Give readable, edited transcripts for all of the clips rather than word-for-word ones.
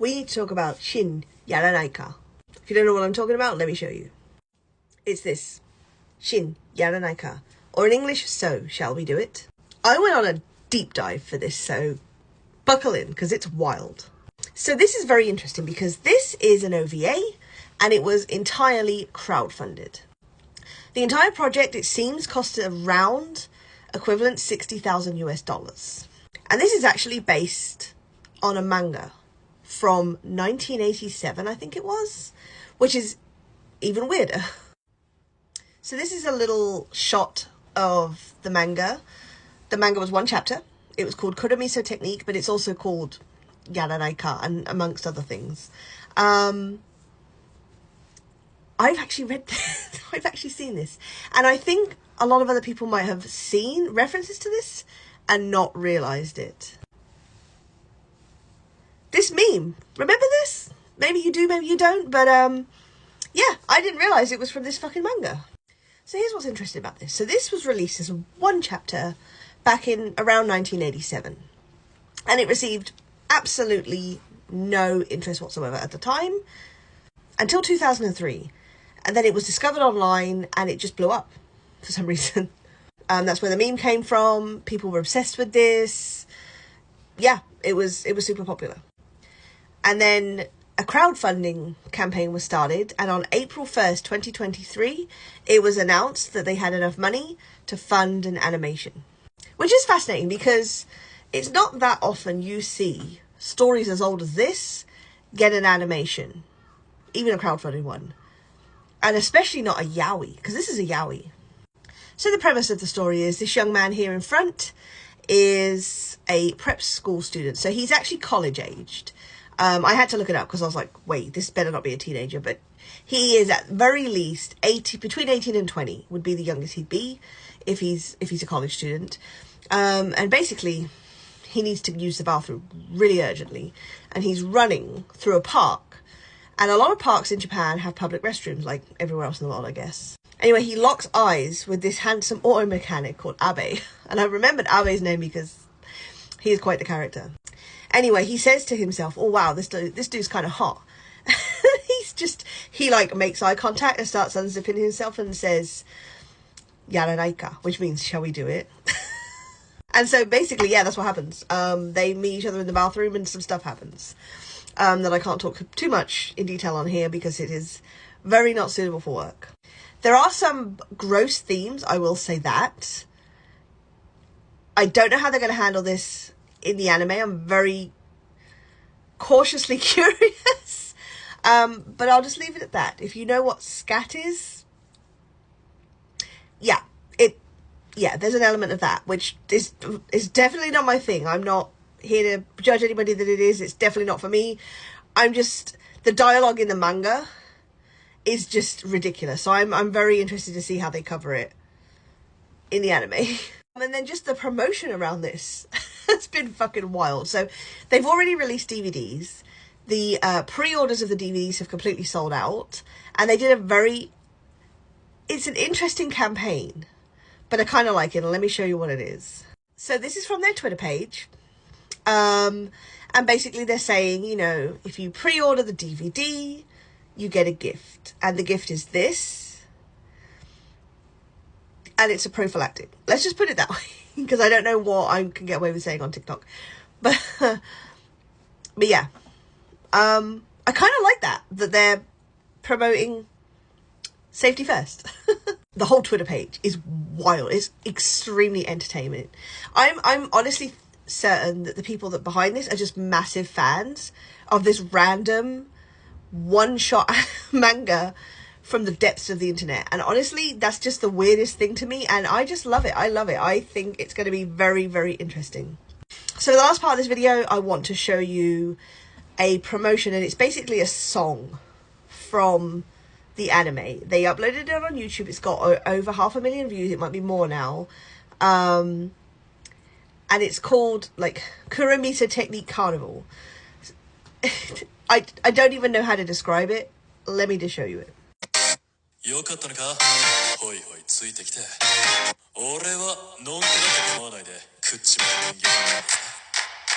we need to talk about Shin Yaranaika. If you don't know what I'm talking about, let me show you. It's this. Shin Yaranaika. Or in English, So Shall We Do It? I went on a deep dive for this, so buckle in, because it's wild. So this is very interesting because this is an OVA and it was entirely crowdfunded. The entire project, it seems, costed around equivalent $60,000 US. And this is actually based on a manga from 1987, I think it was, which is even weirder. So this is a little shot of the manga. The manga was one chapter. It was called Kuramiso Technique, but it's also called Yaranaika, and amongst other things. I've actually read this. I've actually seen this. And I think a lot of other people might have seen references to this and not realised it. This meme. Remember this? Maybe you do, maybe you don't. But yeah, I didn't realise it was from this fucking manga. So here's what's interesting about this. So this was released as one chapter back in around 1987. And it received absolutely no interest whatsoever at the time until 2003. And then it was discovered online and it just blew up for some reason. That's where the meme came from. People were obsessed with this. Yeah, it was super popular. And then a crowdfunding campaign was started, and on April 1st, 2023, it was announced that they had enough money to fund an animation. Which is fascinating because it's not that often you see stories as old as this get an animation, even a crowdfunding one. And especially not a yaoi, because this is a yaoi. So the premise of the story is this young man here in front is a prep school student. So he's actually college aged. I had to look it up because I was like, wait, this better not be a teenager. But he is at very least between 18 and 20 would be the youngest he'd be if he's a college student. And basically, he needs to use the bathroom really urgently. And he's running through a park. And a lot of parks in Japan have public restrooms, like everywhere else in the world, I guess. Anyway, he locks eyes with this handsome auto mechanic called Abe. And I remembered Abe's name because he is quite the character. Anyway, he says to himself, oh wow, this dude's kind of hot. He like makes eye contact and starts unzipping himself and says, Yaranaika, which means, shall we do it? And so basically, yeah, that's what happens. They meet each other in the bathroom and some stuff happens. That I can't talk too much in detail on here because it is very not suitable for work. There are some gross themes, I will say that. I don't know how they're going to handle this in the anime. I'm very cautiously curious. But I'll just leave it at that. If you know what scat is, yeah, there's an element of that, which is definitely not my thing. I'm not here to judge anybody that it is. It's definitely not for me. The dialogue in the manga is just ridiculous. So I'm very interested to see how they cover it in the anime. And then just the promotion around this has been fucking wild. So they've already released DVDs. The pre-orders of the DVDs have completely sold out. And they did it's an interesting campaign. But I kind of like it. And let me show you what it is. So this is from their Twitter page. And basically they're saying, you know, if you pre-order the DVD, you get a gift. And the gift is this. And it's a prophylactic. Let's just put it that way. Because I don't know what I can get away with saying on TikTok. But yeah. I kind of like that they're promoting safety first. The whole Twitter page is wild. It's extremely entertaining. I'm honestly certain that the people that behind this are just massive fans of this random one-shot manga from the depths of the internet. And honestly, that's just the weirdest thing to me. And I just love it. I love it. I think it's going to be very, very interesting. So the last part of this video, I want to show you a promotion. And it's basically a song from the anime. They uploaded it on YouTube. It's got over 500,000 views. It might be more now. And it's called like Kuramiso Technique Carnival. I don't even know how to describe it. Let me just show you it. よかったのかほいほいついてきて俺はのんきなこと思わないで食っちまう人間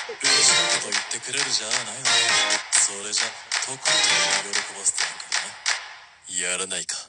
嬉しいこと言ってくれるじゃないのそれじゃとことん喜ばせてやるからな。やらないか。